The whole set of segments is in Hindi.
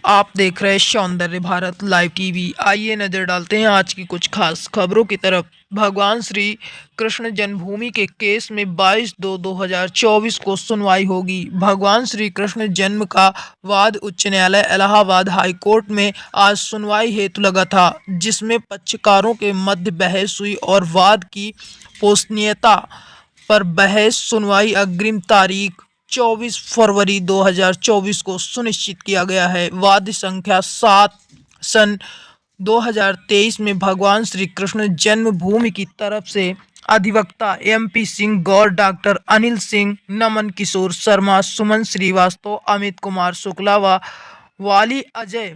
आप देख रहे हैं सौंदर्य भारत लाइव टीवी। आइए नजर डालते हैं आज की कुछ खास खबरों की तरफ। भगवान श्री कृष्ण जन्मभूमि के केस में 22/2/2024 को सुनवाई होगी। भगवान श्री कृष्ण जन्म का वाद उच्च न्यायालय इलाहाबाद हाई कोर्ट में आज सुनवाई हेतु लगा था, जिसमें पक्षकारों के मध्य बहस हुई और वाद की पोषणीयता पर बहस सुनवाई अग्रिम तारीख 24 फरवरी 2024 को सुनिश्चित किया गया है। वाद संख्या 7 सन 2023 में भगवान श्री कृष्ण जन्मभूमि की तरफ से अधिवक्ता MP सिंह गौर, डॉक्टर अनिल सिंह, नमन किशोर शर्मा, सुमन श्रीवास्तव, अमित कुमार शुक्ला व वाली अजय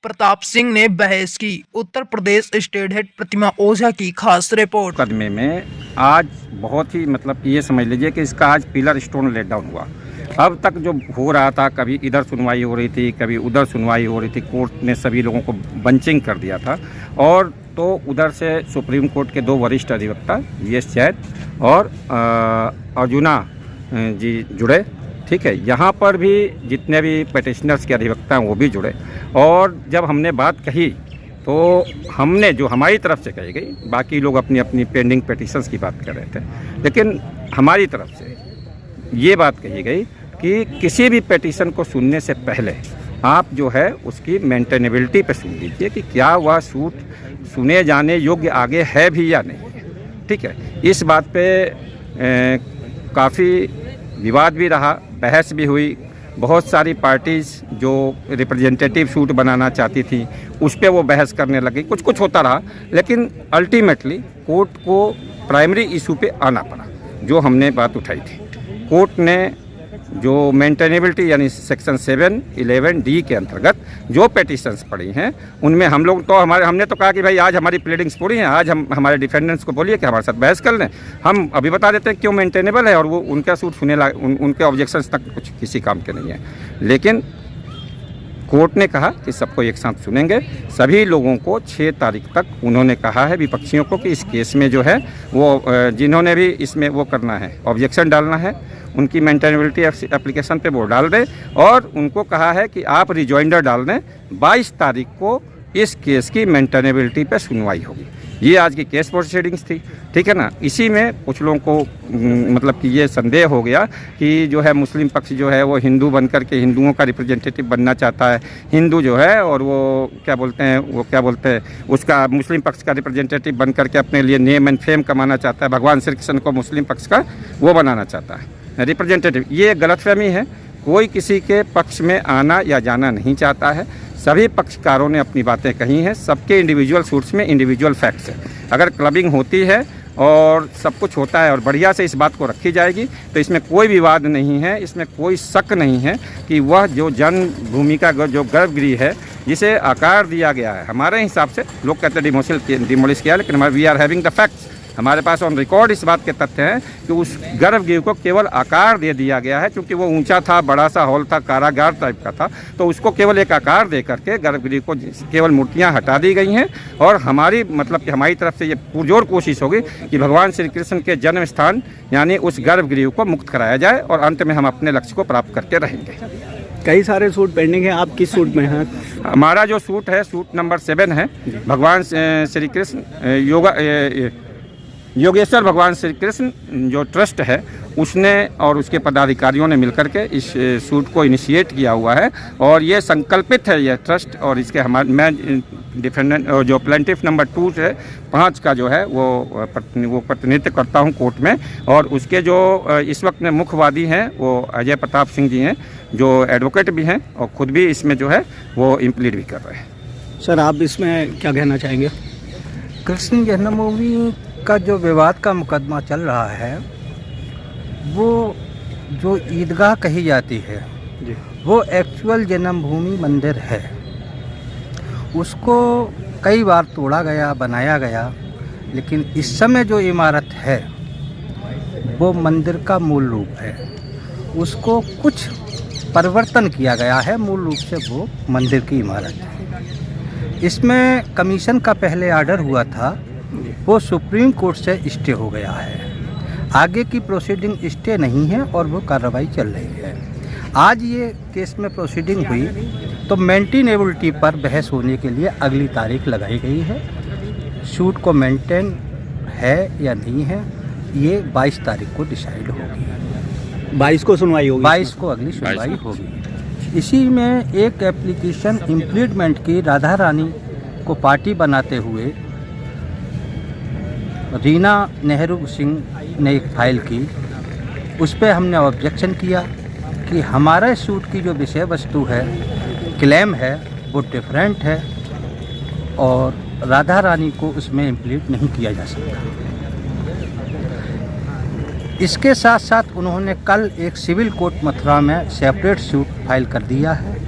प्रताप सिंह ने बहस की। उत्तर प्रदेश स्टेट हेड प्रतिमा ओझा की खास रिपोर्ट। मुकदमे में आज बहुत ही ये समझ लीजिए कि इसका आज पिलर स्टोन लेट डाउन हुआ। अब तक जो हो रहा था, कभी इधर सुनवाई हो रही थी, कभी उधर सुनवाई हो रही थी, कोर्ट ने सभी लोगों को बंचिंग कर दिया था। और तो उधर से सुप्रीम कोर्ट के 2 वरिष्ठ अधिवक्ता यश जैन और अर्जुना जी जुड़े। ठीक है, यहाँ पर भी जितने भी पटिशनर्स के अधिवक्ता हैं वो भी जुड़े। और जब हमने बात कही तो हमने जो हमारी तरफ से कही गई, बाकी लोग अपनी अपनी पेंडिंग पिटीशंस की बात कर रहे थे, लेकिन हमारी तरफ से ये बात कही गई कि किसी भी पिटीशन को सुनने से पहले आप जो है उसकी मेंटेनेबिलिटी पे सुन लीजिए कि क्या वह सूट सुने जाने योग्य आगे है भी या नहीं है। ठीक है, इस बात पे काफ़ी विवाद भी रहा, बहस भी हुई। बहुत सारी पार्टीज़ जो रिप्रेजेंटेटिव सूट बनाना चाहती थी उस पर वो बहस करने लगी, कुछ कुछ होता रहा, लेकिन अल्टीमेटली कोर्ट को प्राइमरी इशू पे आना पड़ा। जो हमने बात उठाई थी, कोर्ट ने जो मेंटेनेबिलिटी यानी सेक्शन 7(11)(d) के अंतर्गत जो पिटीशंस पड़ी हैं उनमें हम लोग तो हमने तो कहा कि भाई आज हमारी प्लीडिंग्स पूरी हैं, आज हम हमारे डिफेंडेंट्स को बोलिए कि हमारे साथ बहस कर लें, हम अभी बता देते हैं क्यों मेंटेनेबल है और वो उनका सूट उनके ऑब्जेक्शंस तक कुछ किसी काम के नहीं है। लेकिन कोर्ट ने कहा कि सबको एक साथ सुनेंगे। सभी लोगों को 6 तारीख तक उन्होंने कहा है विपक्षियों को कि इस केस में जो है वो जिन्होंने भी इसमें वो करना है, ऑब्जेक्शन डालना है, उनकी मेंटेनेबिलिटी एप्लीकेशन पे वो डाल दें। और उनको कहा है कि आप रिजॉइंडर डाल दें, 22 तारीख को इस केस की मेंटेनेबिलिटी पे सुनवाई होगी। ये आज की केस प्रोसीडिंग्स थी। ठीक है ना। इसी में कुछ लोगों को कि ये संदेह हो गया कि जो है मुस्लिम पक्ष जो है वो हिंदू बनकर के हिंदुओं का रिप्रेजेंटेटिव बनना चाहता है, हिंदू जो है और वो क्या बोलते हैं उसका मुस्लिम पक्ष का रिप्रेजेंटेटिव बनकर के अपने लिए नेम एंड फेम कमाना चाहता है, भगवान श्री कृष्ण को मुस्लिम पक्ष का वो बनाना चाहता है रिप्रेजेंटेटिव। ये गलतफहमी है। कोई किसी के पक्ष में आना या जाना नहीं चाहता है। सभी पक्षकारों ने अपनी बातें कही हैं। सबके इंडिविजुअल सूट्स में इंडिविजुअल फैक्ट्स है। अगर क्लबिंग होती है और सब कुछ होता है और बढ़िया से इस बात को रखी जाएगी तो इसमें कोई विवाद नहीं है, इसमें कोई शक नहीं है कि वह जो जन्मभूमि का जो गर्भगृह है जिसे आकार दिया गया है, हमारे हिसाब से लोग कहते हैं डिमोलिश किया, लेकिन we are having the facts. हमारे पास ऑन रिकॉर्ड इस बात के तथ्य हैं कि उस गर्भगृह को केवल आकार दे दिया गया है, क्योंकि वो ऊंचा था, बड़ा सा हॉल था, कारागार टाइप का था, तो उसको केवल एक आकार दे करके गर्भगृह को केवल मूर्तियां हटा दी गई हैं। और हमारी कि हमारी तरफ से ये पुरजोर कोशिश होगी कि भगवान श्री कृष्ण के जन्म स्थान यानी उस गर्भगृह को मुक्त कराया जाए और अंत में हम अपने लक्ष्य को प्राप्त करके रहेंगे। कई सारे सूट पेंडिंग हैं, आप किस सूट में हैं? हमारा जो सूट है सूट नंबर 7 है। भगवान श्री कृष्ण योगेश्वर भगवान श्री कृष्ण जो ट्रस्ट है उसने और उसके पदाधिकारियों ने मिलकर के इस सूट को इनिशिएट किया हुआ है और ये संकल्पित है ये ट्रस्ट। और इसके मैं डिफेंडेंट जो प्लेंटिफ नंबर 2 से 5 का जो है वो प्रतिनिधित्व करता हूँ कोर्ट में। और उसके जो इस वक्त में मुख्यवादी हैं वो अजय प्रताप सिंह जी हैं, जो एडवोकेट भी हैं और ख़ुद भी इसमें जो है वो इम्प्लीड भी कर रहे हैं। सर, आप इसमें क्या कहना चाहेंगे? कृष्ण जन्मभूमि का जो विवाद का मुकदमा चल रहा है, वो जो ईदगाह कही जाती है जी, वो एक्चुअल जन्मभूमि मंदिर है। उसको कई बार तोड़ा गया, बनाया गया, लेकिन इस समय जो इमारत है वो मंदिर का मूल रूप है। उसको कुछ परिवर्तन किया गया है, मूल रूप से वो मंदिर की इमारत है। इसमें कमीशन का पहले आर्डर हुआ था वो सुप्रीम कोर्ट से स्टे हो गया है। आगे की प्रोसीडिंग स्टे नहीं है और वो कार्रवाई चल रही है। आज ये केस में प्रोसीडिंग हुई तो मेंटेनेबिलिटी पर बहस होने के लिए अगली तारीख लगाई गई है। शूट को मेंटेन है या नहीं है ये 22 तारीख को डिसाइड होगी। 22 को सुनवाई होगी। 22 को अगली सुनवाई होगी। इसी में एक एप्लीकेशन इम्प्लीटमेंट की राधा रानी को पार्टी बनाते हुए रीना नेहरू सिंह ने एक फाइल की। उस पर हमने ऑब्जेक्शन किया कि हमारे सूट की जो विषय वस्तु है, क्लेम है, वो डिफरेंट है और राधा रानी को उसमें इम्प्लीट नहीं किया जा सकता। इसके साथ साथ उन्होंने कल एक सिविल कोर्ट मथुरा में सेपरेट सूट फाइल कर दिया है।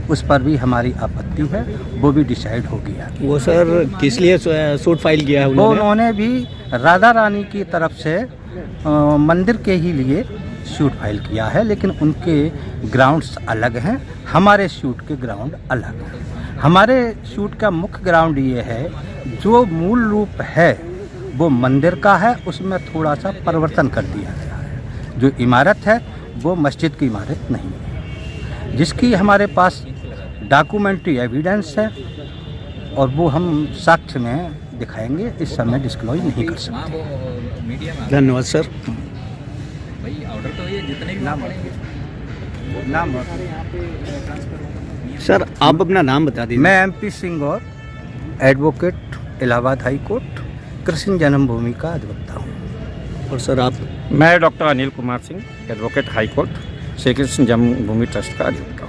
उस पर भी हमारी आपत्ति है, वो भी डिसाइड हो गया। वो सर किस लिए सूट फाइल किया है वो उन्होंने? उन्होंने भी राधा रानी की तरफ से मंदिर के ही लिए शूट फाइल किया है, लेकिन उनके ग्राउंड्स अलग हैं, हमारे शूट के ग्राउंड अलग हैं। हमारे शूट का मुख्य ग्राउंड ये है, जो मूल रूप है वो मंदिर का है, उसमें थोड़ा सा परिवर्तन कर दिया गया है। जो इमारत है वो मस्जिद की इमारत नहीं है, जिसकी हमारे पास डॉक्यूमेंट्री एविडेंस है और वो हम साक्ष्य में दिखाएंगे। इस समय डिस्क्लोज नहीं कर सकते। धन्यवाद सर। नाम सर आप अपना नाम बता दीजिए। मैं MP सिंह और advocate Allahabad high court Krishna जन्मभूमि का अधिवक्ता हूँ। और सर आप? मैं doctor Anil Kumar Singh, advocate high court Shri Krishna जन्मभूमि ट्रस्ट का अधिवक्ता।